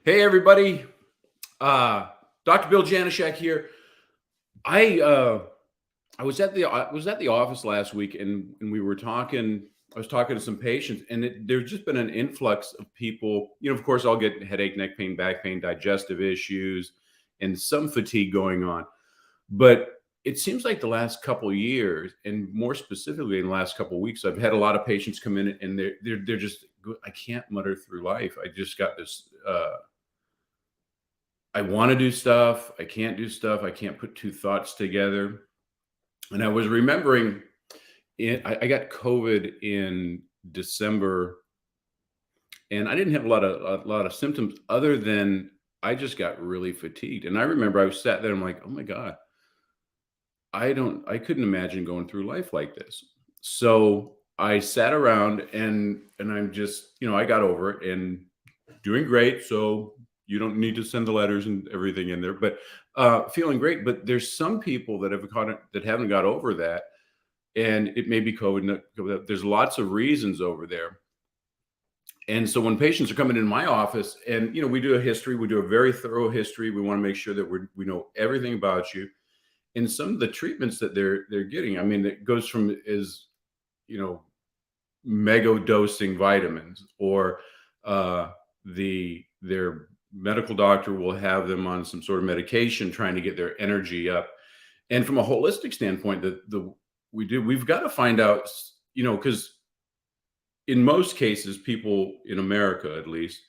Hey everybody, Dr. Bill Janishek here. I uh, I was at the office last week, and we were talking. I was talking to some patients, and there's just been an influx of people. Of course, I'll get headache, neck pain, back pain, digestive issues, and some fatigue going on. But it seems like the last couple of years, and more specifically in the last couple of weeks, I've had a lot of patients come in, and they're just, I can't mutter through life. I just got this. I want to do stuff. I can't do stuff. I can't put two thoughts together. And I was remembering, I got COVID in December, and I didn't have a lot of symptoms other than I just got really fatigued. And I remember I was sat there. I'm like, oh my god, I couldn't imagine going through life like this. So I sat around, and I'm just, I got over it and doing great. So you don't need to send the letters and everything in there, but feeling great. But there's some people that have caught it that haven't got over that, and it may be COVID. There's lots of reasons over there. And so when patients are coming in my office, and we do a history, we do a very thorough history. We want to make sure that we know everything about you. And some of the treatments that they're getting, I mean, it goes from you know mega dosing vitamins, or their medical doctor will have them on some sort of medication trying to get their energy up. And from a holistic standpoint, we've got to find out, because in most cases, people in America, at least,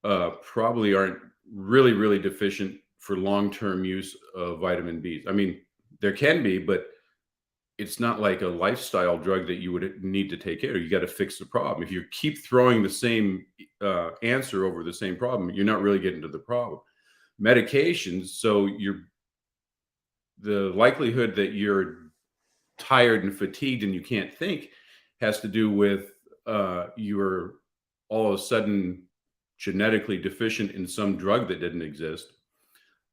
probably aren't really, really deficient for long-term use of vitamin Bs. I mean, there can be, but it's not like a lifestyle drug that you would need to take care of. You got to fix the problem. If you keep throwing the same answer over the same problem, you're not really getting to the problem. Medications, so the likelihood that you're tired and fatigued and you can't think has to do with you're all of a sudden genetically deficient in some drug that didn't exist.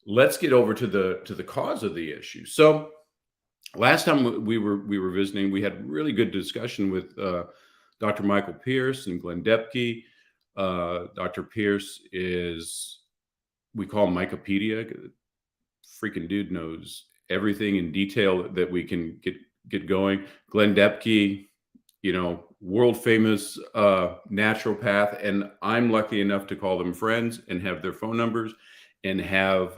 Let's get over to the cause of the issue. So last time we were visiting, we had really good discussion with Dr. Michael Pierce and Glenn Depke. Dr. Pierce we call him Mycopedia. Freaking dude knows everything in detail that we can get going. Glenn Depke, world famous naturopath, and I'm lucky enough to call them friends and have their phone numbers and have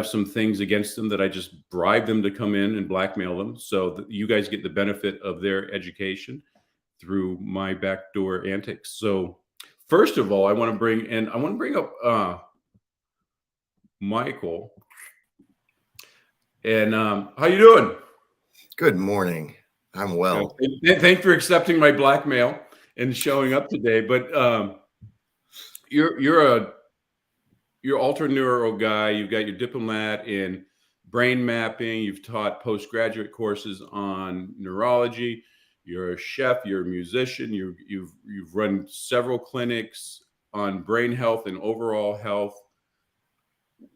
some things against them that I just bribe them to come in and blackmail them, so that you guys get the benefit of their education through my backdoor antics. So first of all, I want to bring up Michael. And how you doing? Good morning. I'm well. Thanks for accepting my blackmail and showing up today. But you're ultra neuro guy. You've got your diplomat in brain mapping. You've taught postgraduate courses on neurology. You're a chef. You're a musician. You've run several clinics on brain health and overall health.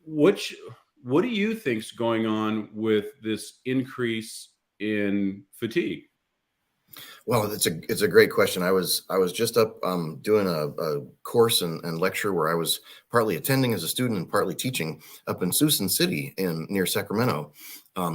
What do you think's going on with this increase in fatigue? Well, it's a great question. I was just up doing a course and lecture where I was partly attending as a student and partly teaching up in Susan City near Sacramento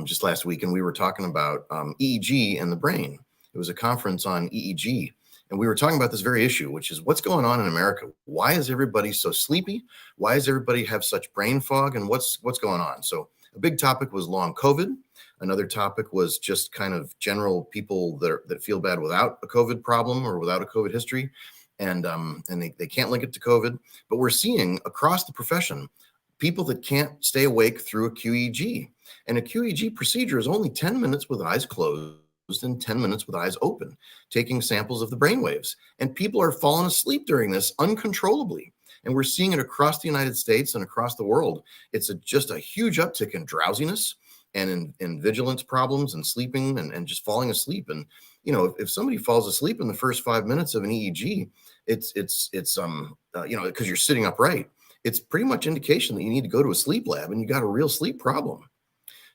just last week, and we were talking about EEG and the brain. It was a conference on EEG, and we were talking about this very issue, which is what's going on in America. Why is everybody so sleepy? Why does everybody have such brain fog? And what's going on? So a big topic was long COVID. Another topic was just kind of general people that feel bad without a COVID problem or without a COVID history, and they can't link it to COVID. But we're seeing across the profession people that can't stay awake through a QEEG, and a QEEG procedure is only 10 minutes with eyes closed and 10 minutes with eyes open, taking samples of the brainwaves. And people are falling asleep during this uncontrollably. And we're seeing it across the United States and across the world. It's just a huge uptick in drowsiness and in vigilance problems and sleeping and just falling asleep. And, if somebody falls asleep in the first 5 minutes of an EEG, it's because you're sitting upright, it's pretty much indication that you need to go to a sleep lab and you got a real sleep problem.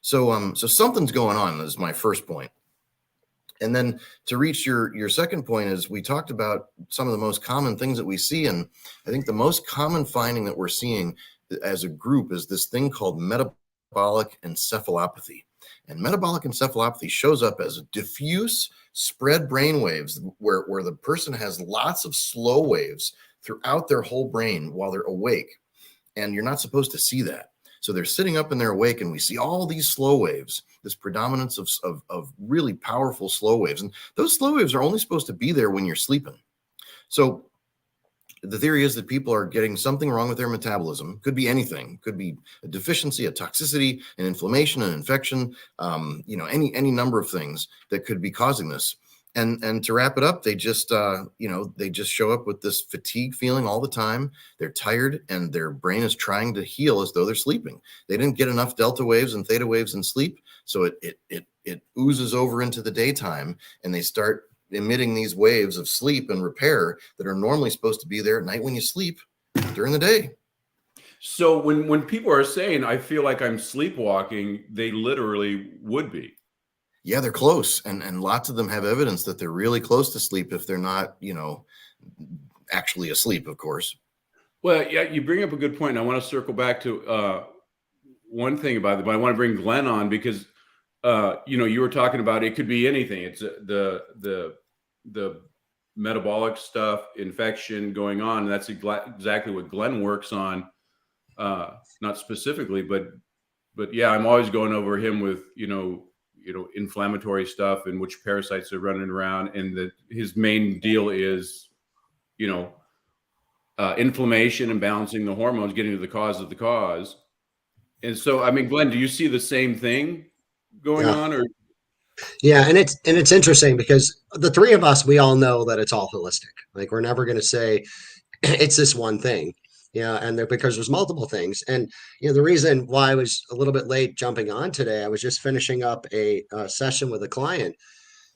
So something's going on is my first point. And then to reach your second point is we talked about some of the most common things that we see. And I think the most common finding that we're seeing as a group is this thing called metabolic encephalopathy. And metabolic encephalopathy shows up as diffuse spread brain waves where the person has lots of slow waves throughout their whole brain while they're awake. And you're not supposed to see that. So they're sitting up and they're awake, and we see all these slow waves, this predominance of really powerful slow waves. And those slow waves are only supposed to be there when you're sleeping. So the theory is that people are getting something wrong with their metabolism. Could be anything. Could be a deficiency, a toxicity, an inflammation, an infection, any number of things that could be causing this. And to wrap it up, they just show up with this fatigue feeling all the time. They're tired, and their brain is trying to heal as though they're sleeping. They didn't get enough delta waves and theta waves in sleep, so it oozes over into the daytime, and they start emitting these waves of sleep and repair that are normally supposed to be there at night when you sleep during the day. So when people are saying, I feel like I'm sleepwalking, they literally would be. Yeah, they're close. And lots of them have evidence that they're really close to sleep if they're not, actually asleep, of course. Well, yeah, you bring up a good point. I want to circle back to one thing about it, but I want to bring Glenn on because, you were talking about it could be anything. It's the metabolic stuff, infection going on. And that's exactly what Glenn works on. Not specifically, but yeah, I'm always going over him with, inflammatory stuff and which parasites are running around. And that his main deal is, inflammation and balancing the hormones, getting to the cause of the cause. And so, I mean, Glenn, do you see the same thing going on? Or Yeah, and it's interesting because the three of us, we all know that it's all holistic. Like we're never going to say it's this one thing. Yeah, and because there's multiple things. And the reason why I was a little bit late jumping on today, I was just finishing up a session with a client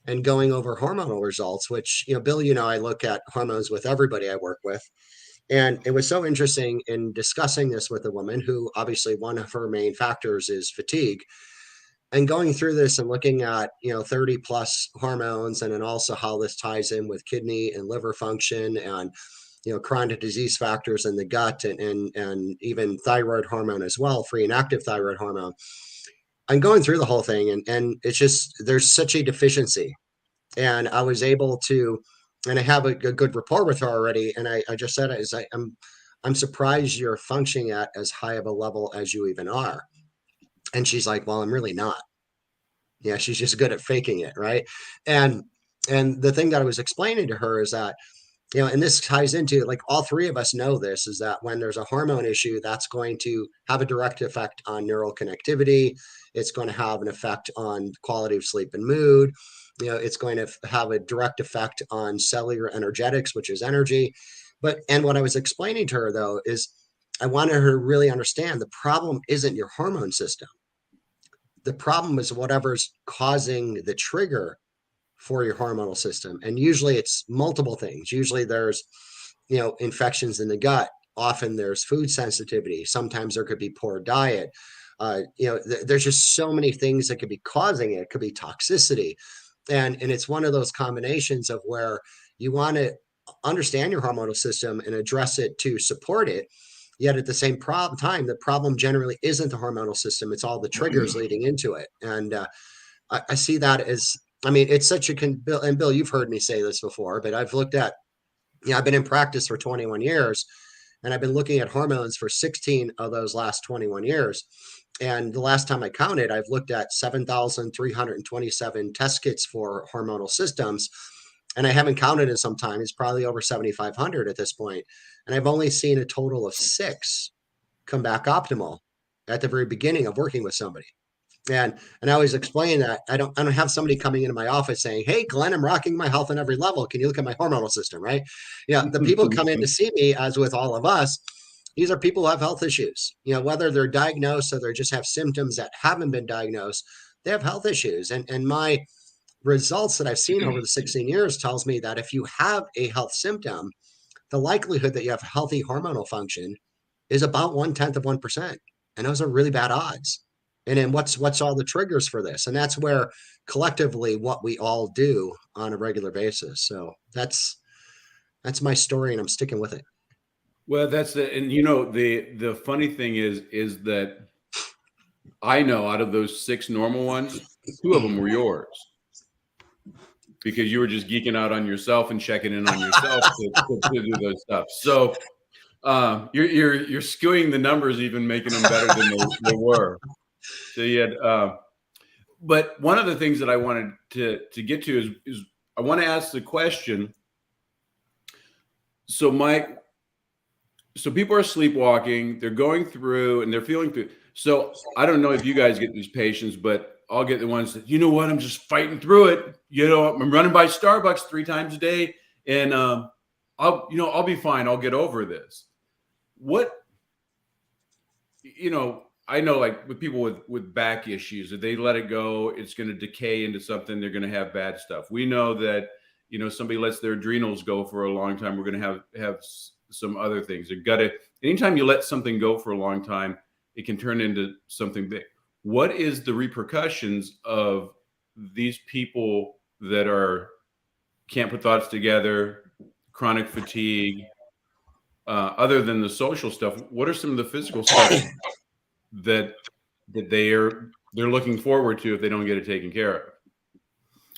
and going over hormonal results, which, Bill, I look at hormones with everybody I work with. And it was so interesting in discussing this with a woman who obviously one of her main factors is fatigue, and going through this and looking at 30 plus hormones, and then also how this ties in with kidney and liver function, and chronic disease factors in the gut, and even thyroid hormone as well, free and active thyroid hormone. I'm going through the whole thing, and it's just there's such a deficiency. And I was able to, and I have a good rapport with her already, and I just said it is I'm surprised you're functioning at as high of a level as you even are. And she's like, well, I'm really not. Yeah, she's just good at faking it, right? And the thing that I was explaining to her is that, and this ties into, like, all three of us know this, is that when there's a hormone issue, that's going to have a direct effect on neural connectivity. It's going to have an effect on quality of sleep and mood. It's going to have a direct effect on cellular energetics, which is energy. And what I was explaining to her, though, is I wanted her to really understand the problem isn't your hormone system. The problem is whatever's causing the trigger for your hormonal system. And usually it's multiple things. Usually there's, infections in the gut. Often there's food sensitivity. Sometimes there could be poor diet. There's just so many things that could be causing it. It could be toxicity. And it's one of those combinations of where you want to understand your hormonal system and address it to support it. Yet at the same time, the problem generally isn't the hormonal system. It's all the triggers leading into it. And I see that as, I mean, it's such a, and Bill, you've heard me say this before, but I've looked at, I've been in practice for 21 years, and I've been looking at hormones for 16 of those last 21 years. And the last time I counted, I've looked at 7,327 test kits for hormonal systems. And I haven't counted in some time. It's probably over 7,500 at this point. And I've only seen a total of 6 come back optimal at the very beginning of working with somebody. And I always explain that I don't have somebody coming into my office saying, hey, Glenn, I'm rocking my health on every level. Can you look at my hormonal system, right? Yeah, the people come in to see me, as with all of us, these are people who have health issues. Whether they're diagnosed or they just have symptoms that haven't been diagnosed, they have health issues. And my results that I've seen over the 16 years tells me that if you have a health symptom, the likelihood that you have healthy hormonal function is about 1/10 of 1%. And those are really bad odds. And then what's all the triggers for this? And that's where collectively what we all do on a regular basis. So that's my story, and I'm sticking with it. Well, that's the, and the funny thing is that I know out of those 6 normal ones, 2 of them were yours because you were just geeking out on yourself and checking in on yourself to do those stuff. So you're skewing the numbers, even making them better than they were. So you had, but one of the things that I wanted to get to is I want to ask the question. So Mike, so people are sleepwalking, they're going through and they're feeling through. So I don't know if you guys get these patients, but I'll get the ones that, you know what, I'm just fighting through it. I'm running by Starbucks 3 times a day, and I'll be fine. I'll get over this. What, I know, like with people with back issues, if they let it go, it's going to decay into something. They're going to have bad stuff. We know that, somebody lets their adrenals go for a long time, we're going to have some other things. Anytime you let something go for a long time, it can turn into something big. What is the repercussions of these people that can't put thoughts together, chronic fatigue, other than the social stuff? What are some of the physical stuff that they're looking forward to if they don't get it taken care of?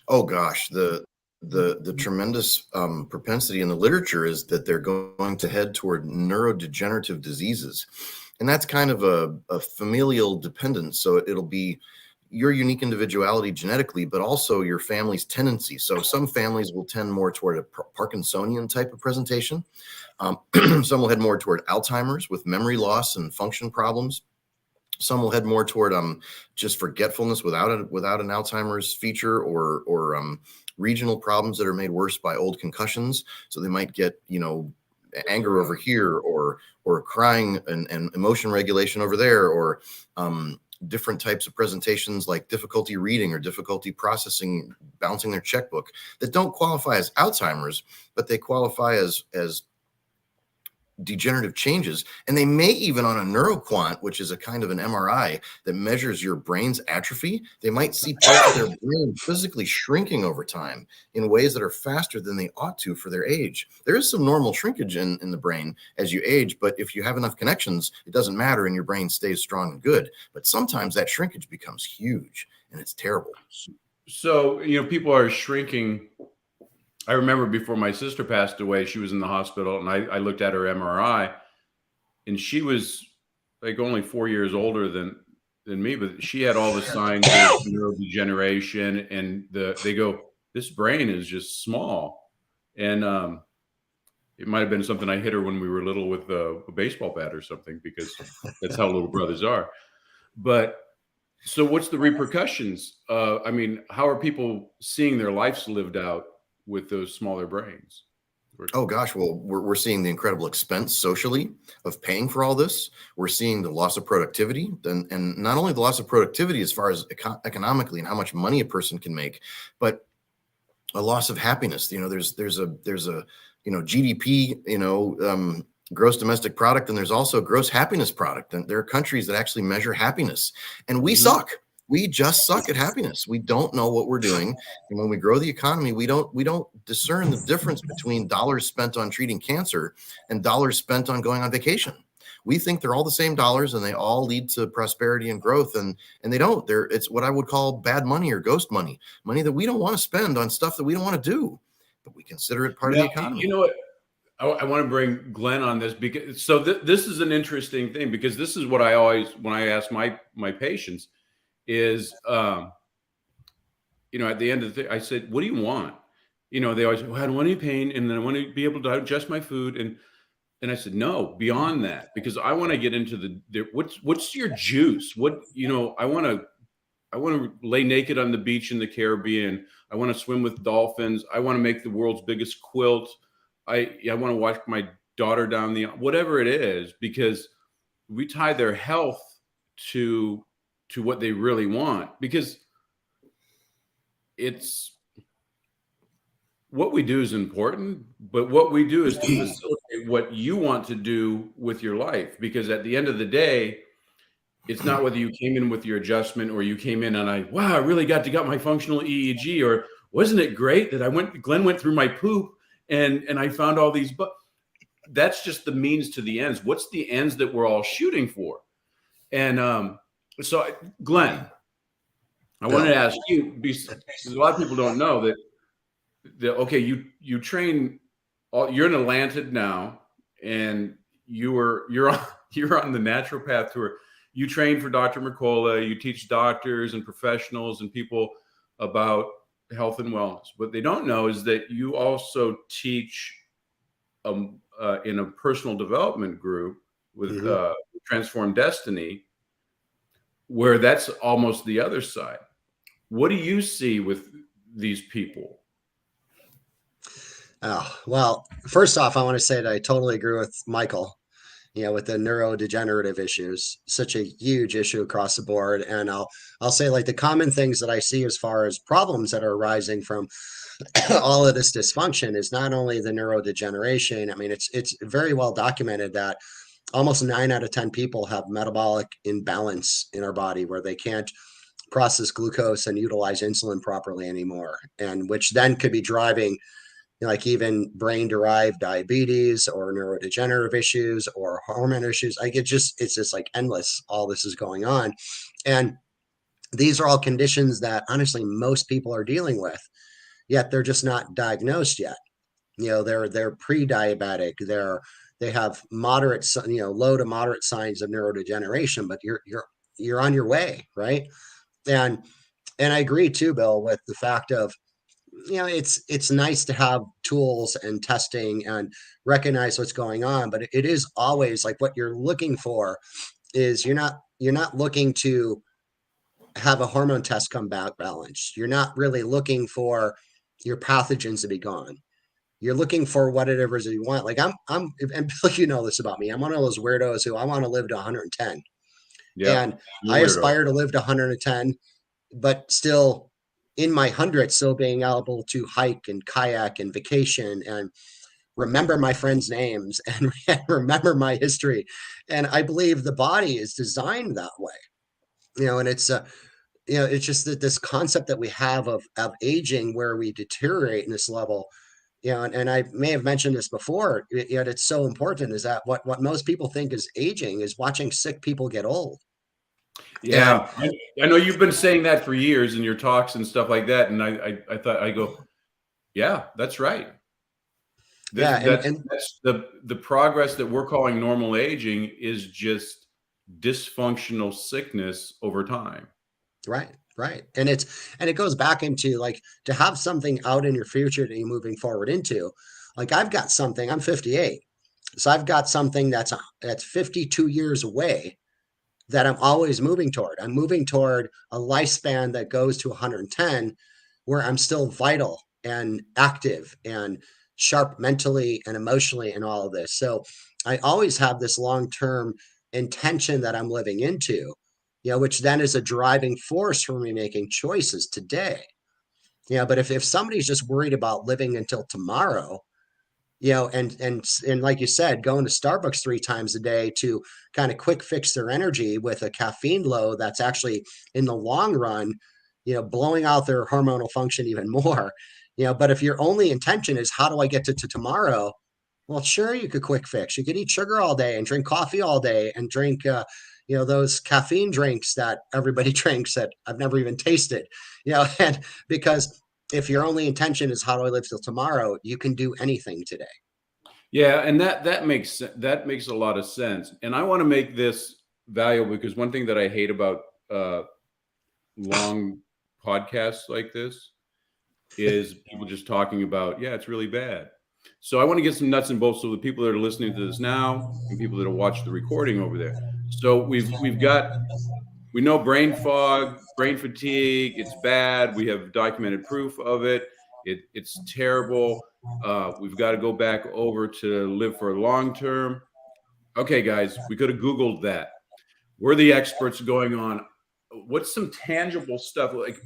Oh gosh, the tremendous propensity in the literature is that they're going to head toward neurodegenerative diseases. And that's kind of a familial dependence. So it'll be your unique individuality genetically, but also your family's tendency. So some families will tend more toward a Parkinsonian type of presentation. Some will head more toward Alzheimer's with memory loss and function problems. Some will head more toward just forgetfulness without an Alzheimer's feature, or regional problems that are made worse by old concussions. So they might get, anger over here, or crying and emotion regulation over there, or different types of presentations like difficulty reading or difficulty processing, bouncing their checkbook, that don't qualify as Alzheimer's, but they qualify as degenerative changes. And they may even, on a neuroquant, which is a kind of an MRI that measures your brain's atrophy, they might see parts of their brain physically shrinking over time in ways that are faster than they ought to for their age. There is some normal shrinkage in the brain as you age, but if you have enough connections, it doesn't matter and your brain stays strong and good. But sometimes that shrinkage becomes huge, and it's terrible. So, people are shrinking. I remember before my sister passed away, she was in the hospital, and I looked at her MRI, and she was like only 4 years older than me, but she had all the signs of neurodegeneration, and they go, this brain is just small. And it might have been something I hit her when we were little with a baseball bat or something, because that's how little brothers are. But so what's the repercussions? How are people seeing their lives lived out with those smaller brains? Oh gosh, well, we're seeing the incredible expense socially of paying for all this. We're seeing the loss of productivity, and not only the loss of productivity as far as economically and how much money a person can make, but a loss of happiness. There's a GDP, gross domestic product, and there's also gross happiness product. And there are countries that actually measure happiness, and we suck. We just suck at happiness. We don't know what we're doing. And when we grow the economy, we don't discern the difference between dollars spent on treating cancer and dollars spent on going on vacation. We think they're all the same dollars and they all lead to prosperity and growth. And they don't. It's what I would call bad money or ghost money that we don't want to spend on stuff that we don't want to do, but we consider it part of the economy. You know what? I want to bring Glenn on this, because this is an interesting thing, because this is what I always, when I ask my patients, is, at the end of the day, I said, what do you want? They always say, well, I don't want any pain, and then I want to be able to digest my food. And I said, no, beyond that, because I want to get into what's your juice? I want to lay naked on the beach in the Caribbean. I want to swim with dolphins. I want to make the world's biggest quilt. I want to watch my daughter down whatever it is, because we tie their health to what they really want, because it's what we do is important, but what we do is to facilitate what you want to do with your life. Because at the end of the day, It's not whether you came in with your adjustment or you came in and wow, I really got my functional EEG, or wasn't it great that Glenn went through my poop and I found all these, but that's just the means to the ends. What's the ends that we're all shooting for? And so Glenn, I wanted to ask you, because a lot of people don't know okay, you train, you're in Atlanta now, and you're on the naturopath tour. You train for Dr. Mercola. You teach doctors and professionals and people about health and wellness. What they don't know is that you also teach in a personal development group with Transform Destiny, where that's almost the other side. What do you see with these people? Oh, well, first off, I want to say that I totally agree with Michael, with the neurodegenerative issues, such a huge issue across the board. And I'll say, like, the common things that I see as far as problems that are arising from all of this dysfunction is not only the neurodegeneration. I mean, it's very well documented that almost 9 out of 10 people have metabolic imbalance in our body, where they can't process glucose and utilize insulin properly anymore, and which then could be driving, like, even brain derived diabetes or neurodegenerative issues or hormone issues. Like, it's just like endless. All this is going on. And these are all conditions that honestly most people are dealing with, yet they're just not diagnosed yet. They're pre-diabetic. They have moderate, low to moderate signs of neurodegeneration, but you're on your way, right? And I agree too, Bill, with the fact of, it's nice to have tools and testing and recognize what's going on, but it is always like, what you're looking for is, you're not looking to have a hormone test come back balanced. You're not really looking for your pathogens to be gone. You're looking for whatever it is you want. Like, and Bill, you know this about me. I'm one of those weirdos who I want to live to 110. Yeah, And I aspire to live to 110, but still in my hundreds, still being able to hike and kayak and vacation and remember my friends' names and remember my history. And I believe the body is designed that way, and it's just that this concept that we have of aging, where we deteriorate in this level, and I may have mentioned this before, yet it's so important, is that what most people think is aging is watching sick people get old. Yeah, I know you've been saying that for years in your talks and stuff like that, and I thought, I go, yeah, that's right. That's the progress that we're calling normal aging is just dysfunctional sickness over time. Right. And it goes back into, like, to have something out in your future that you're moving forward into. Like, I've got something, I'm 58. So I've got something that's 52 years away that I'm always moving toward. I'm moving toward a lifespan that goes to 110, where I'm still vital and active and sharp mentally and emotionally and all of this. So I always have this long-term intention that I'm living into, which then is a driving force for me making choices today. But if somebody's just worried about living until tomorrow, and like you said, going to Starbucks 3 times a day to kind of quick fix their energy with a caffeine load that's actually in the long run, blowing out their hormonal function even more. But if your only intention is, how do I get to tomorrow? Well, sure, you could quick fix. You could eat sugar all day and drink coffee all day and drink, those caffeine drinks that everybody drinks that I've never even tasted, and because if your only intention is, how do I live till tomorrow, you can do anything today. Yeah, and that makes a lot of sense. And I want to make this valuable, because one thing that I hate about long podcasts like this is people just talking about, yeah, it's really bad. So I want to get some nuts and bolts, so the people that are listening to this now and people that will watch the recording over there. So we know brain fog, brain fatigue, it's bad. We have documented proof of it. It's terrible. We've got to go back over to live for long term. Okay, guys, we could have Googled that. We're the experts going on. What's some tangible stuff like?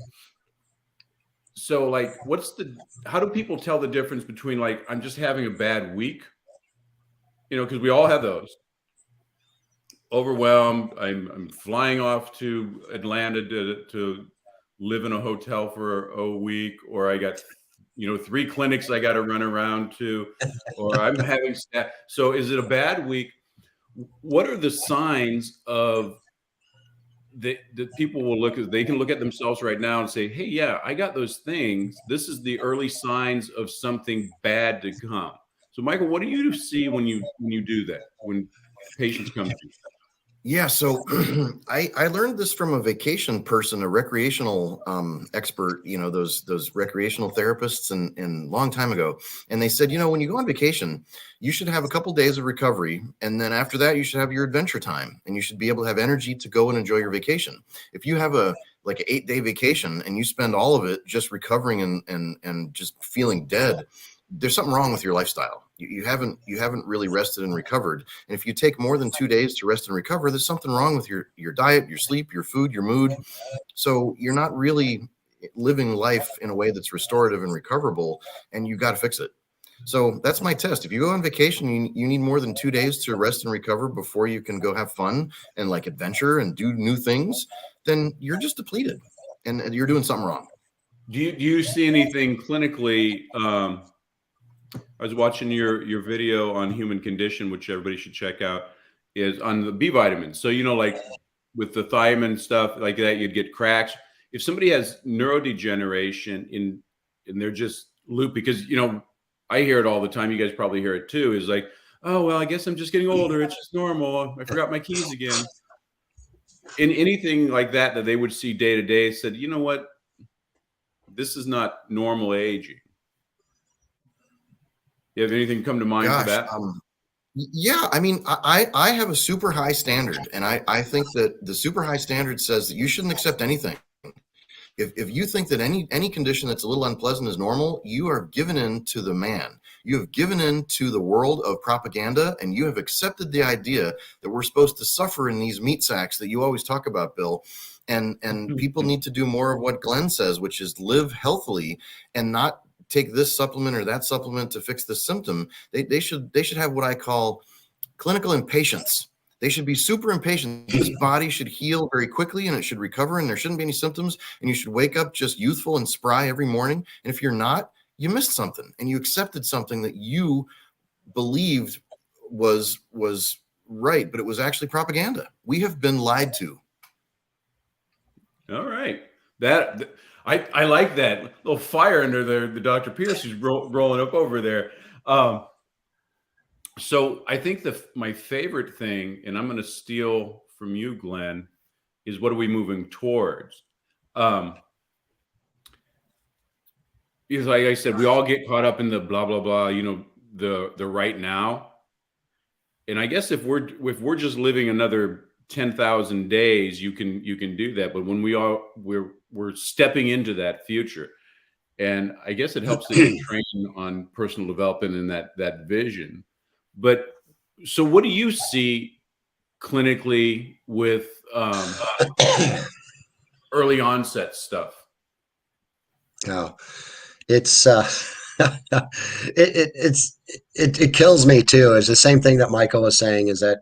So, like, how do people tell the difference between, like, I'm just having a bad week, because we all have those, overwhelmed. I'm flying off to Atlanta to live in a hotel for a week, or I got 3 clinics I got to run around to, or I'm having staff. So is it a bad week? What are the signs of that people will look at? They can look at themselves right now and say, hey, yeah, I got those things. This is the early signs of something bad to come. So Michael, what do you see when you do that, when patients come to you? Yeah, so I learned this from a vacation person, a recreational expert, those recreational therapists and long time ago. And they said, when you go on vacation, you should have a couple days of recovery. And then after that, you should have your adventure time and you should be able to have energy to go and enjoy your vacation. If you have like an 8-day vacation and you spend all of it just recovering and just feeling dead, there's something wrong with your lifestyle. You haven't really rested and recovered. And if you take more than 2 days to rest and recover, there's something wrong with your diet, your sleep, your food, your mood. So you're not really living life in a way that's restorative and recoverable, and you got to fix it. So that's my test. If you go on vacation, you need more than 2 days to rest and recover before you can go have fun and like adventure and do new things, then you're just depleted and you're doing something wrong. Do you see anything clinically? I was watching your video on human condition, which everybody should check out, is on the B vitamins. So, like with the thiamine stuff like that, you'd get cracks. If somebody has neurodegeneration and they're just loop, because, I hear it all the time. You guys probably hear it too, is like, oh, well, I guess I'm just getting older. It's just normal. I forgot my keys again. In anything like that they would see day to day, said, you know what? This is not normal aging. You have anything come to mind for that? Yeah, I mean, I have a super high standard, and I think that the super high standard says that you shouldn't accept anything. If you think that any condition that's a little unpleasant is normal, you are given in to the man. You have given in to the world of propaganda, and you have accepted the idea that we're supposed to suffer in these meat sacks that you always talk about, Bill. And people need to do more of what Glenn says, which is live healthily and not take this supplement or that supplement to fix the symptom. They should have what I call clinical impatience. They should be super impatient. This body should heal very quickly and it should recover and there shouldn't be any symptoms. And you should wake up just youthful and spry every morning. And if you're not, you missed something and you accepted something that you believed was right, but it was actually propaganda. We have been lied to. All right. I like that little fire under there. The Dr. Pierce is rolling up over there. So I think my favorite thing, and I'm going to steal from you, Glenn, is what are we moving towards? Because like I said, we all get caught up in the blah, blah, blah, the right now. And I guess if we're just living another 10,000 days, you can do that. But when we're stepping into that future, and I guess it helps that you train on personal development and that vision. But so what do you see clinically with early onset stuff? Oh, it's it kills me too. It's the same thing that Michael was saying, is that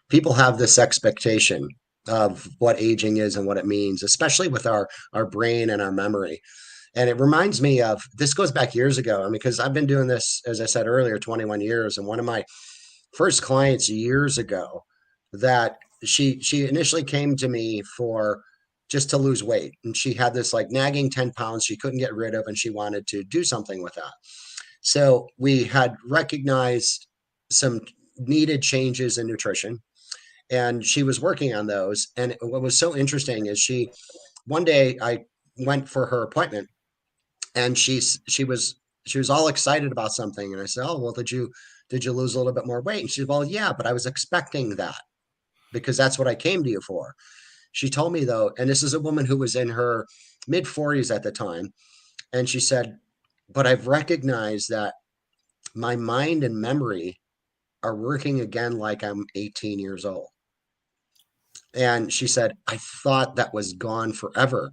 people have this expectation of what aging is and what it means, especially with our brain and our memory. And it reminds me of, this goes back years ago. I mean, because I've been doing this, as I said earlier, 21 years. And one of my first clients years ago, that she initially came to me for just to lose weight. And she had this like nagging 10 pounds she couldn't get rid of, and she wanted to do something with that. So we had recognized some needed changes in nutrition, and she was working on those. And what was so interesting is one day I went for her appointment, and she was all excited about something. And I said, oh, well, did you lose a little bit more weight? And she said, well, yeah, but I was expecting that because that's what I came to you for. She told me though, and this is a woman who was in her mid 40s at the time. And she said, but I've recognized that my mind and memory are working again like I'm 18 years old. And she said, I thought that was gone forever.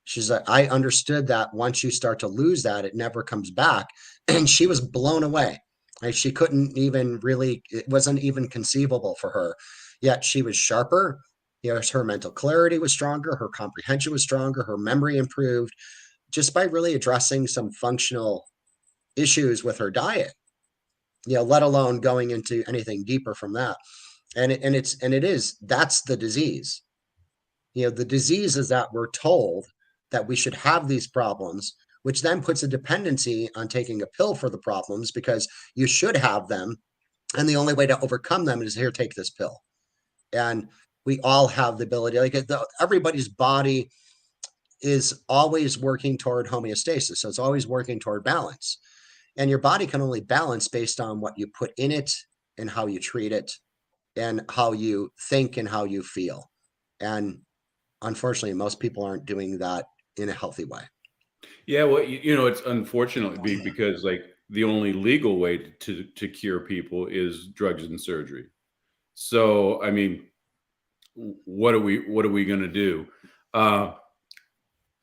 She's like, I understood that once you start to lose that, it never comes back. And she was blown away. Like she couldn't even really, it wasn't even conceivable for her. Yet she was sharper. Her mental clarity was stronger, her comprehension was stronger, her memory improved just by really addressing some functional issues with her diet, let alone going into anything deeper from that. That's the disease. The disease is that we're told that we should have these problems, which then puts a dependency on taking a pill for the problems because you should have them. And the only way to overcome them is here, take this pill. And we all have the ability, like everybody's body is always working toward homeostasis. So it's always working toward balance. And your body can only balance based on what you put in it and how you treat it and how you think and how you feel. And unfortunately, most people aren't doing that in a healthy way. Yeah, well, it's unfortunately because like the only legal way to cure people is drugs and surgery. So, I mean, what are we going to do?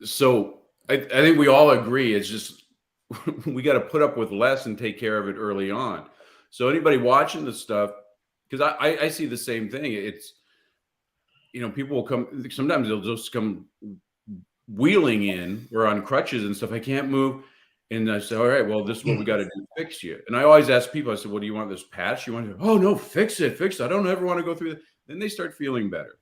So I think we all agree it's just we got to put up with less and take care of it early on. So anybody watching this stuff, because I see the same thing. It's, people will come, sometimes they'll just come wheeling in or on crutches and stuff. I can't move. And I say, all right, well, this is what we got to do to fix you. And I always ask people, I said, well, do you want this patch? You want to, oh no, fix it. I don't ever want to go through that. Then they start feeling better.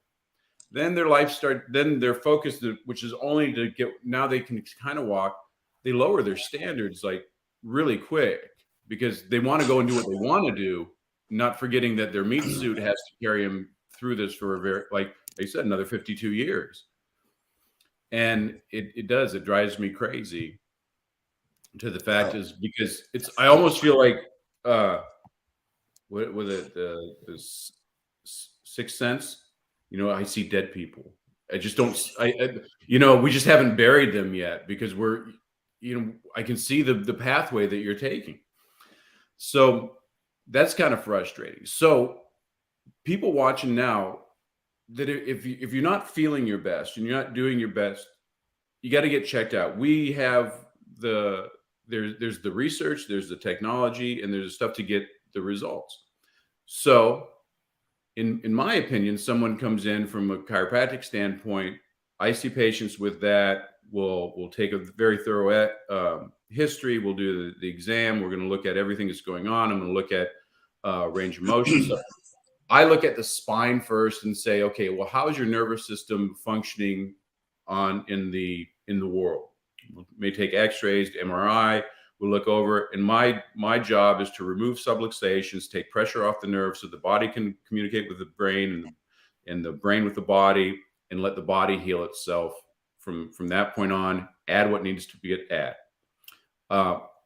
Then their life then their focus, which is only to get, now they can kind of walk. They lower their standards like really quick because they want to go and do what they want to do, not forgetting that their meat suit has to carry them through this for a very, like I said, another 52 years. And it does, it drives me crazy. To the fact is because I almost feel like, what was it, the Sixth Sense? I see dead people. I just don't, we just haven't buried them yet because I can see the pathway that you're taking. So that's kind of frustrating. So people watching now, that if you're not feeling your best and you're not doing your best, you got to get checked out. We have there's the research, there's the technology, and there's the stuff to get the results. So in my opinion, someone comes in from a chiropractic standpoint, I see patients with that. We'll take a very thorough history. We'll do the exam. We're going to look at everything that's going on. I'm going to look at range of motion stuff. I look at the spine first and say, okay, well, how is your nervous system functioning in the world? We may take X-rays, MRI. We'll look over, and my job is to remove subluxations, take pressure off the nerve, so the body can communicate with the brain, and the brain with the body, and let the body heal itself from that point on. Add what needs to be added.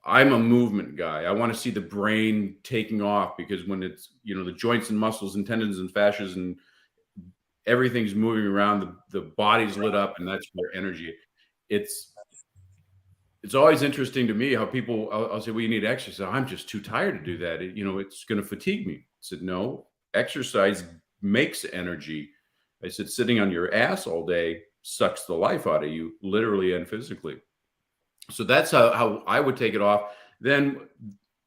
I'm a movement guy. I want to see the brain taking off because when it's the joints and muscles and tendons and fascias and everything's moving around, the body's lit up, and that's where energy. It's always interesting to me how people, I'll say, well, you need exercise. I'm just too tired to do that. It's going to fatigue me. I said, no, exercise makes energy. I said, sitting on your ass all day sucks the life out of you, literally and physically. So that's how I would take it off. Then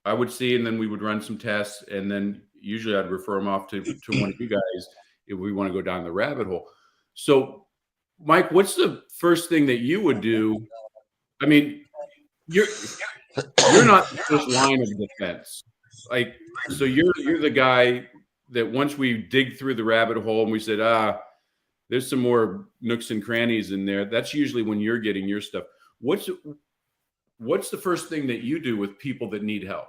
I would see, and then we would run some tests. And then usually I'd refer them off to one of you guys if we want to go down the rabbit hole. So Mike, what's the first thing that you would do? I mean, you're not the first line of defense. Like, so you're the guy that once we dig through the rabbit hole and we said, there's some more nooks and crannies in there. That's usually when you're getting your stuff. What's the first thing that you do with people that need help?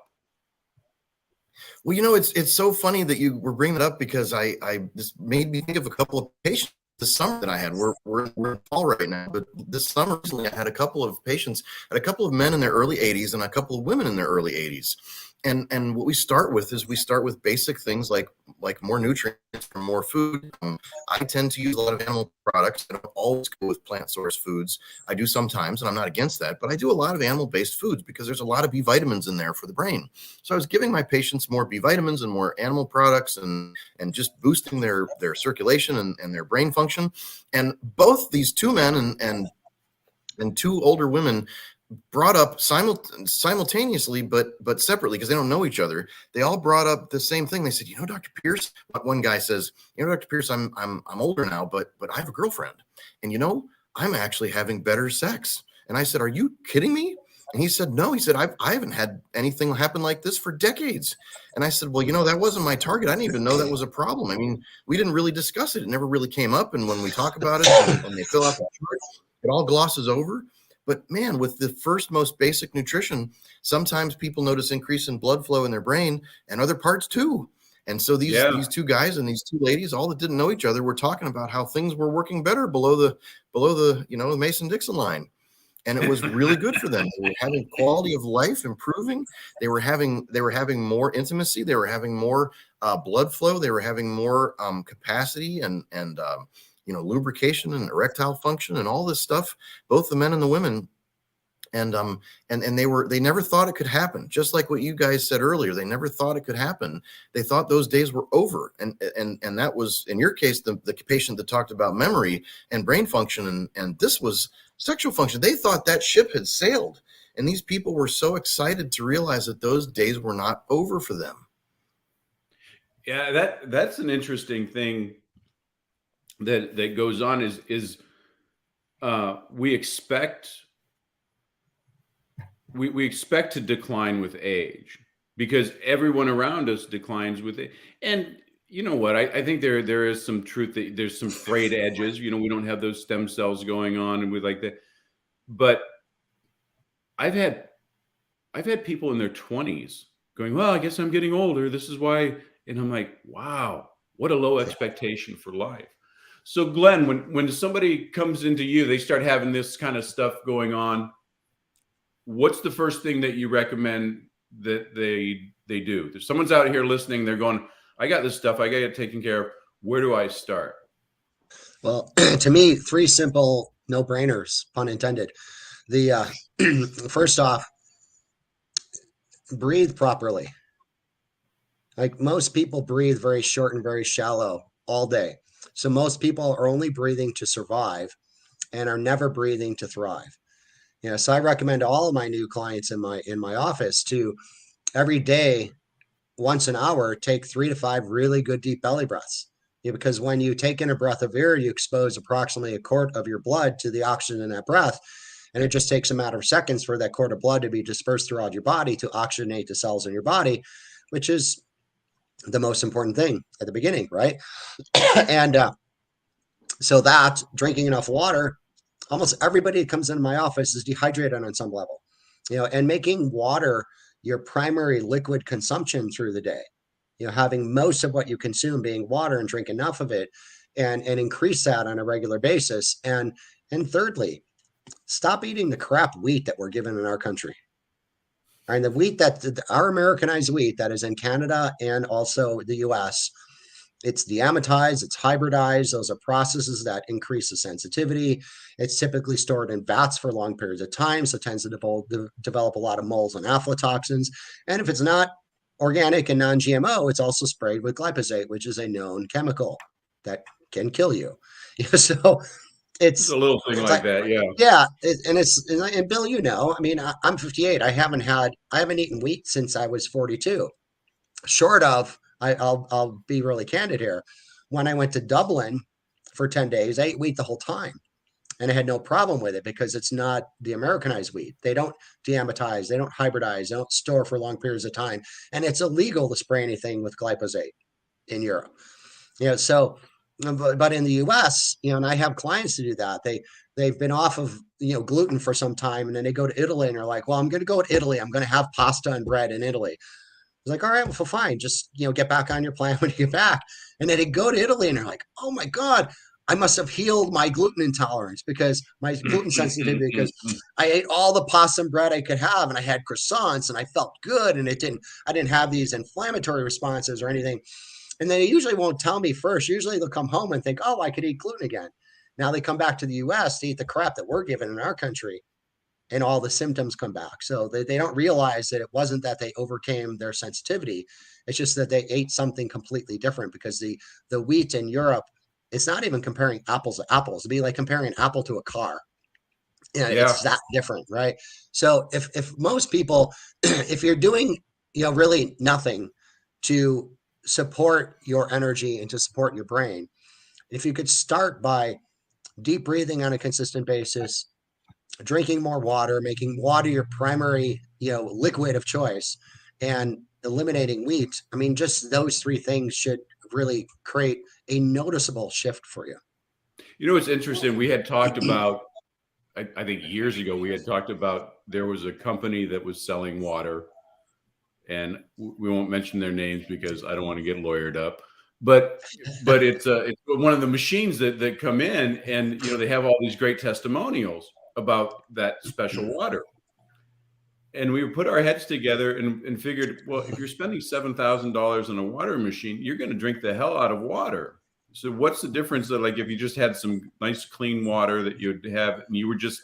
Well, it's so funny that you were bringing it up because I this made me think of a couple of patients this summer that I had. We're in fall right now, but this summer recently I had a couple of patients, a couple of men in their early 80s and a couple of women in their early 80s. And what we start with is basic things like more nutrients from more food. I tend to use a lot of animal products. I don't always go with plant source foods. I do sometimes, and I'm not against that, but I do a lot of animal based foods because there's a lot of B vitamins in there for the brain. So I was giving my patients more B vitamins and more animal products and just boosting their circulation and their brain function. And both these two men and two older women brought up simultaneously, but separately, because they don't know each other. They all brought up the same thing. They said, Dr. Pierce. One guy says, Dr. Pierce, I'm older now, but I have a girlfriend, and I'm actually having better sex. And I said, are you kidding me? And he said, no. He said, I haven't had anything happen like this for decades. And I said, well, that wasn't my target. I didn't even know that was a problem. I mean, we didn't really discuss it. It never really came up. And when we talk about it and they fill out the chart, it all glosses over. But man, with the first most basic nutrition, sometimes people notice increase in blood flow in their brain and other parts too. And so these two guys and these two ladies, all that didn't know each other, were talking about how things were working better below the Mason-Dixon line. And it was really good for them. They were having quality of life improving. They were having more intimacy. They were having more blood flow. They were having more capacity and lubrication and erectile function and all this stuff, both the men and the women. And they never thought it could happen. Just like what you guys said earlier, they never thought it could happen. They thought those days were over. And that was, in your case, the patient that talked about memory and brain function, and this was sexual function. They thought that ship had sailed. And these people were so excited to realize that those days were not over for them. Yeah, that's an interesting thing that goes on is we expect to decline with age because everyone around us declines with it. And you know what? I think there is some truth that there's some frayed edges. We don't have those stem cells going on and we like that. But I've had people in their 20s going, well, I guess I'm getting older. This is why. And I'm like, wow, what a low expectation for life. So Glenn, when somebody comes into you, they start having this kind of stuff going on. What's the first thing that you recommend that they do? If someone's out here listening, they're going, I got this stuff, I got it taken care of. Where do I start? Well, to me, 3 simple no-brainers, pun intended. The first off, breathe properly. Like most people breathe very short and very shallow all day. So most people are only breathing to survive and are never breathing to thrive. So I recommend all of my new clients in my office to every day, once an hour, take 3 to 5 really good deep belly breaths. Because when you take in a breath of air, you expose approximately a quart of your blood to the oxygen in that breath. And it just takes a matter of seconds for that quart of blood to be dispersed throughout your body to oxygenate the cells in your body, which is the most important thing at the beginning, right? And so that drinking enough water, almost everybody that comes into my office is dehydrated on some level, and making water your primary liquid consumption through the day, having most of what you consume being water and drink enough of it and increase that on a regular basis. And thirdly, stop eating the crap wheat that we're given in our country. And the wheat our Americanized wheat that is in Canada and also the US, it's deamatized, it's hybridized. Those are processes that increase the sensitivity. It's typically stored in vats for long periods of time, so it tends to develop a lot of moles and aflatoxins. And if it's not organic and non-GMO, it's also sprayed with glyphosate, which is a known chemical that can kill you. So it's a little thing like that, yeah. Yeah, and Bill, I mean, I'm 58. I haven't eaten wheat since I was 42. Short of, I'll be really candid here. When I went to Dublin for 10 days, I ate wheat the whole time. And I had no problem with it because it's not the Americanized wheat. They don't deamatize, they don't hybridize, they don't store for long periods of time. And it's illegal to spray anything with glyphosate in Europe. So, but in the US, and I have clients to do that. They've been off of, gluten for some time, and then they go to Italy and they're like, well, I'm going to go to Italy. I'm going to have pasta and bread in Italy. It's like, all right, well, fine. Just, get back on your plan when you get back. And then they go to Italy and they're like, oh my God, I must have healed my gluten intolerance because my gluten sensitivity, because I ate all the pasta and bread I could have, and I had croissants and I felt good. And I didn't have these inflammatory responses or anything. And they usually won't tell me first. Usually they'll come home and think, oh, I could eat gluten again. Now they come back to the US to eat the crap that we're given in our country, and all the symptoms come back. So they don't realize that it wasn't that they overcame their sensitivity. It's just that they ate something completely different, because the wheat in Europe, it's not even comparing apples to apples. It'd be like comparing an apple to a car. Yeah. It's that different, right? So if most people, if you're doing, really nothing to support your energy and to support your brain, if you could start by deep breathing on a consistent basis, drinking more water, making water your primary, liquid of choice, and eliminating wheat. I mean, just those three things should really create a noticeable shift for you. It's interesting. We had talked about, I think years ago, we had talked about there was a company that was selling water, and we won't mention their names because I don't want to get lawyered up. But it's one of the machines that come in, and they have all these great testimonials about that special water. And we put our heads together and figured, well, if you're spending $7,000 on a water machine, you're going to drink the hell out of water. So what's the difference that, like, if you just had some nice clean water that you'd have and you were just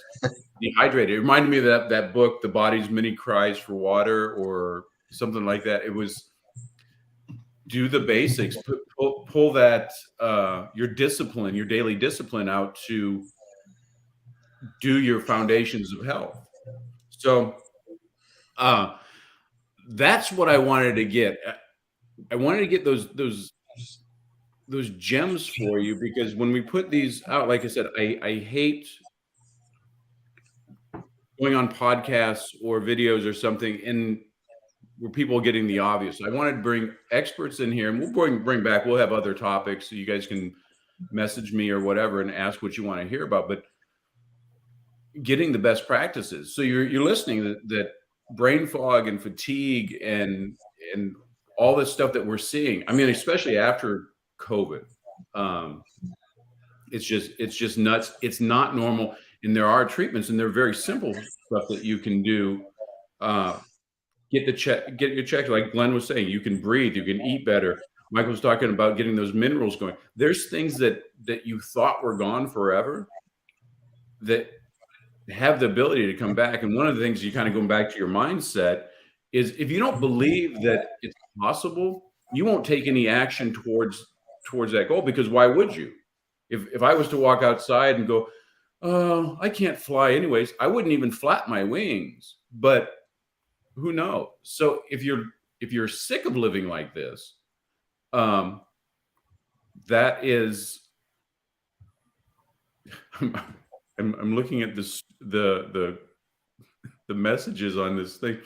dehydrated? It reminded me of that book, The Body's Many Cries for Water, or something like that. It was do the basics, pull that your discipline, your daily discipline out to do your foundations of health. So that's what I wanted to get. I wanted to get those gems for you, because when we put these out, like I said, I hate going on podcasts or videos or something and where people are getting the obvious. I wanted to bring experts in here, and we'll have other topics so you guys can message me or whatever and ask what you want to hear about, but getting the best practices. So you're listening that brain fog and fatigue and all this stuff that we're seeing. I mean, especially after COVID, it's just nuts. It's not normal. And there are treatments, and they're very simple stuff that you can do. Get your check. Like Glenn was saying, you can breathe, you can eat better. Michael was talking about getting those minerals going. There's things that you thought were gone forever that have the ability to come back. And one of the things, you kind of going back to your mindset, is if you don't believe that it's possible, you won't take any action towards that goal, because why would you? If I was to walk outside and go, oh, I can't fly anyways, I wouldn't even flap my wings. But who knows? So if you're sick of living like this, that is, I'm looking at this the messages on this thing.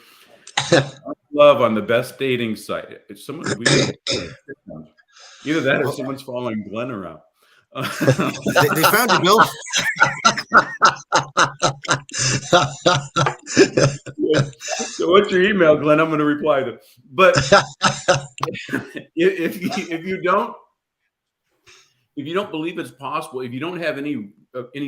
Love on the best dating site. It's someone either that or someone's following Glenn around. They found you, Bill. So what's your email, Glenn? I'm going to reply to. But if you don't believe it's possible, if you don't have any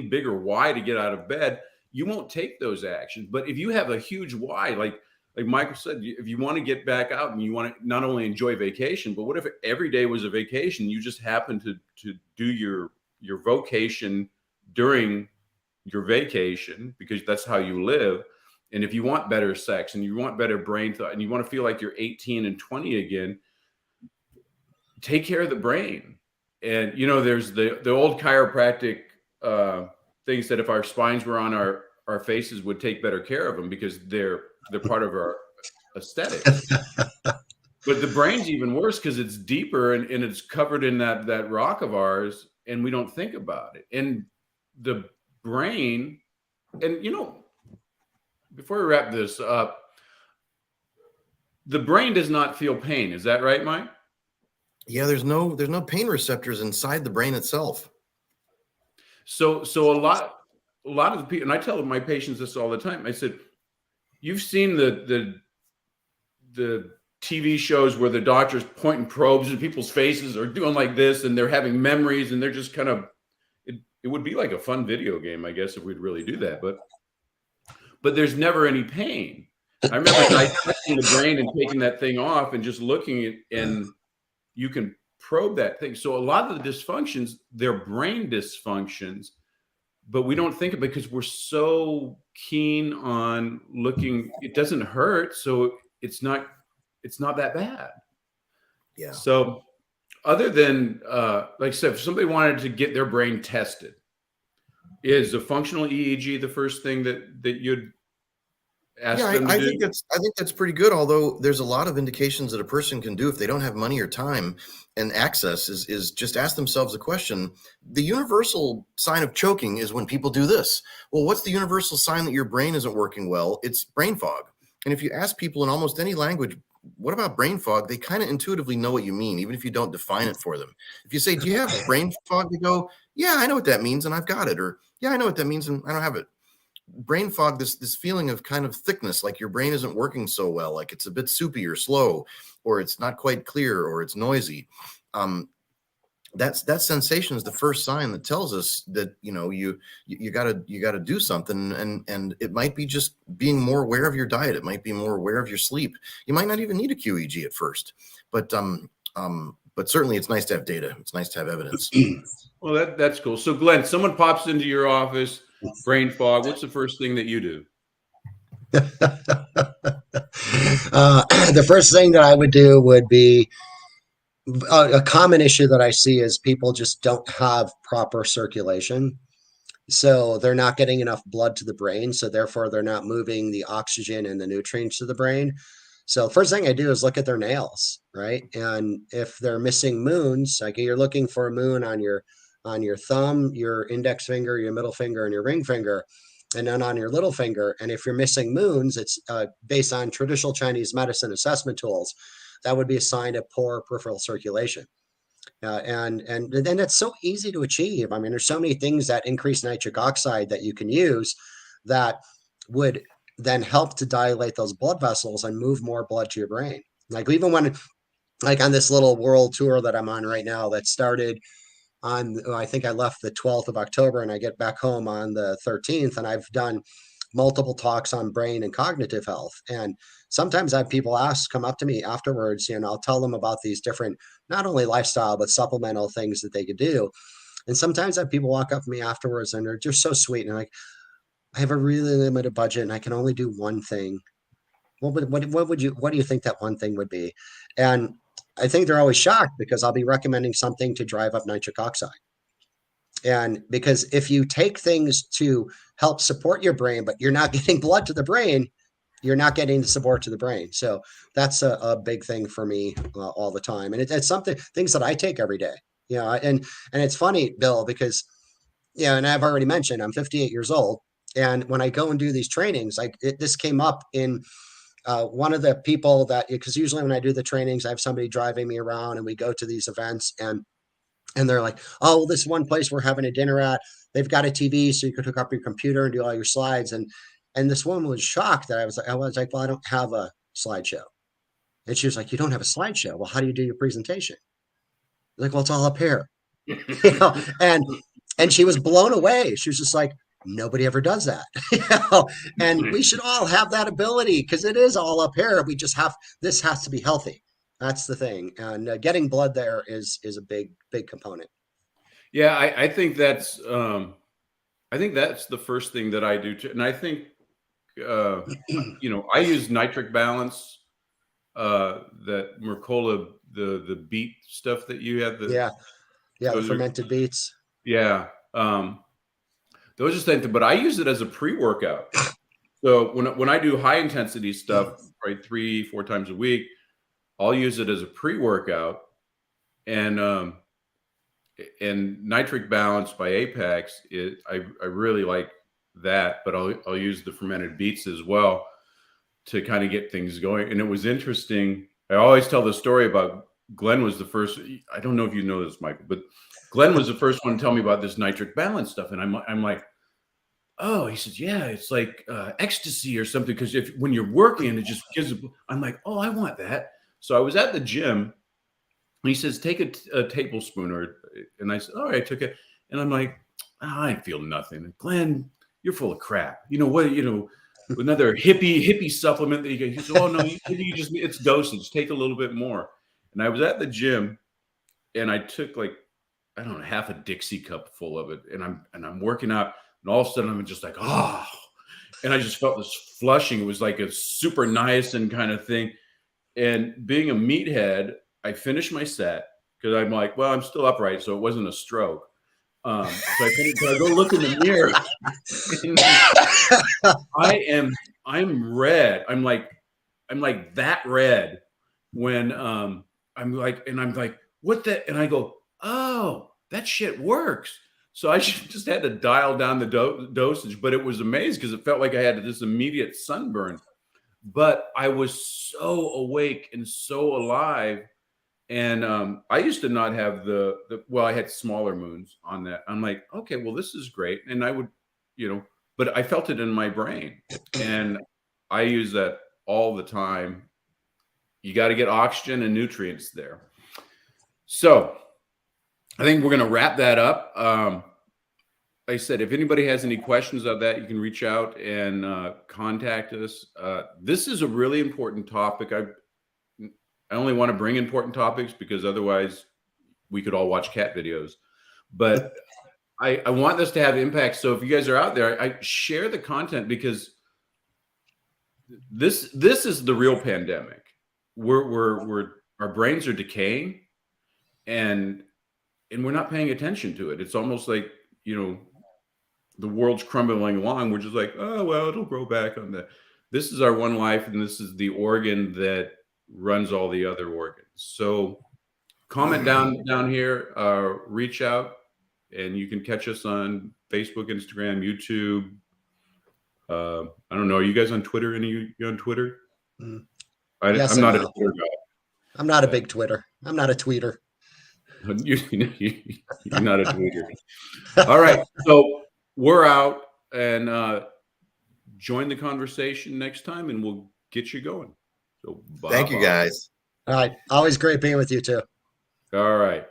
bigger why to get out of bed, you won't take those actions. But if you have a huge why, like Michael said, if you want to get back out and you want to not only enjoy vacation, but what if every day was a vacation? You just happen to do your vocation during your vacation, because that's how you live. And if you want better sex and you want better brain thought and you want to feel like you're 18 and 20 again, take care of the brain. And there's the old chiropractic things that if our spines were on our faces, would take better care of them, because they're part of our aesthetic. But the brain's even worse, because it's deeper and it's covered in that rock of ours, and we don't think about it. And the brain, and before we wrap this up, the brain does not feel pain. Is that right, Mike? Yeah, there's no pain receptors inside the brain itself. So a lot of the people, and I tell my patients this all the time. I said, you've seen the TV shows where the doctors pointing probes in people's faces or doing like this, and they're having memories, and they're just kind of, it would be like a fun video game, I guess, if we'd really do that. But there's never any pain. I remember dissecting the brain and taking that thing off and just looking at, and you can probe that thing. So a lot of the dysfunctions, they're brain dysfunctions, but we don't think of it because we're so keen on looking. It doesn't hurt, so it's not that bad. Yeah. So other than like I said, if somebody wanted to get their brain tested, Is a functional EEG the first thing that you'd ask Yeah, them to I do? think that's pretty good. Although there's a lot of indications that a person can do if they don't have money or time and access is just ask themselves a question. The universal sign of choking is when people do this. Well, what's the universal sign that your brain isn't working well? It's brain fog. And if you ask people in almost any language, what about brain fog? They kind of intuitively know what you mean, even if you don't define it for them. If you say, "Do you have brain fog?" They go, "Yeah, I know what that means, and I've got it," or "Yeah, I know what that means, and I don't have it." Brain fog, this feeling of kind of thickness, like your brain isn't working so well, like it's a bit soupy or slow, or it's not quite clear, or it's noisy. That sensation is the first sign that tells us that you gotta do something, and it might be just being more aware of your diet. It might be more aware of your sleep. You might not even need a QEG at first, but certainly it's nice to have data. It's nice to have evidence. Well, that's cool. So, Glenn, someone pops into your office, brain fog. What's the first thing that you do? The first thing that I would do would be a common issue that I see is people just don't have proper circulation. So they're not getting enough blood to the brain. So therefore, they're not moving the oxygen and the nutrients to the brain. So first thing I do is look at their nails, right? And if they're missing moons, like you're looking for a moon on your thumb, your index finger, your middle finger, and your ring finger, and then on your little finger. And if you're missing moons, it's based on traditional Chinese medicine assessment tools. That would be a sign of poor peripheral circulation. And then it's so easy to achieve. I mean, there's so many things that increase nitric oxide that you can use that would then help to dilate those blood vessels and move more blood to your brain. Like even when, like on this little world tour that I'm on right now, that started on, I think I left the 12th of October and I get back home on the 13th, and I've done multiple talks on brain and cognitive health. And sometimes I have people come up to me afterwards, and I'll tell them about these different, not only lifestyle, but supplemental things that they could do. And sometimes I have people walk up to me afterwards and they're just so sweet. And they're like, I have a really limited budget and I can only do one thing. What do you think that one thing would be? And I think they're always shocked because I'll be recommending something to drive up nitric oxide. And because if you take things to help support your brain, but you're not getting blood to the brain, you're not getting the support to the brain. So that's a big thing for me all the time. And it's something, things that I take every day, and it's funny, Bill, because, and I've already mentioned, I'm 58 years old. And when I go and do these trainings, this came up in one of the people that, because usually when I do the trainings, I have somebody driving me around and we go to these events, and they're like, oh, well, this one place we're having a dinner at, they've got a TV so you could hook up your computer and do all your slides. And this woman was shocked that I was like, well, I don't have a slideshow. And she was like, you don't have a slideshow? Well, how do you do your presentation? Like, well, it's all up here. you know, and she was blown away. She was just like, nobody ever does that. And we should all have that ability because it is all up here. We just this has to be healthy. That's the thing. And getting blood there is a big component. Yeah, I think that's the first thing that I do too. And I think I use nitric balance, that Mercola, the beet stuff that you have. The fermented beets. Yeah, those are things. But I use it as a pre-workout. So when I do high intensity stuff, right, 3-4 times a week, I'll use it as a pre-workout, and nitric balance by Apex. I really like that, but I'll use the fermented beets as well to kind of get things going. And it was interesting. I always tell the story about Glenn was the first. I don't know if you know this, Michael, but Glenn was the first one to tell me about this nitric balance stuff. And I'm like, oh, he says, yeah, it's like ecstasy or something. Because when you're working, it just gives. I'm like, oh, I want that. So I was at the gym. And he says, take a tablespoon, and I said, all right, I took it. And I'm like, I feel nothing. And Glenn, you're full of crap. You know what? Another hippie supplement that you get. He said, oh no, it's dosage. Take a little bit more. And I was at the gym, and I took like, I don't know, half a Dixie cup full of it, and I'm working out, and all of a sudden I'm just like, oh, and I just felt this flushing. It was like a super niacin kind of thing. And being a meathead, I finished my set because I'm like, well, I'm still upright, so it wasn't a stroke. So I go look in the mirror. I'm red. I'm like that red when I'm like, what the? And I go, oh, that shit works. So I just had to dial down the dosage, but it was amazing because it felt like I had this immediate sunburn. But I was so awake and so alive. And I used to not have well, I had smaller moons on that. I'm like, okay, well, this is great. And I would, but I felt it in my brain. And I use that all the time. You got to get oxygen and nutrients there. So I think we're going to wrap that up. Like I said, if anybody has any questions of that, you can reach out and contact us. This is a really important topic. I only want to bring important topics because otherwise we could all watch cat videos. But I want this to have impact. So if you guys are out there, I share the content because this is the real pandemic. Our brains are decaying and we're not paying attention to it. It's almost like, the world's crumbling along. We're just like, oh, well, it'll grow back on that. This is our one life, and this is the organ that runs all the other organs. So comment down here, reach out, and you can catch us on Facebook, Instagram, YouTube. I don't know. Are you guys on Twitter? Any of you on Twitter? Yes, I'm not a Twitter guy. I'm not a big Twitter. I'm not a tweeter. You're not a tweeter. All right. So we're out, and join the conversation next time, and we'll get you going. So Thank you, guys. All right. Always great being with you too. All right.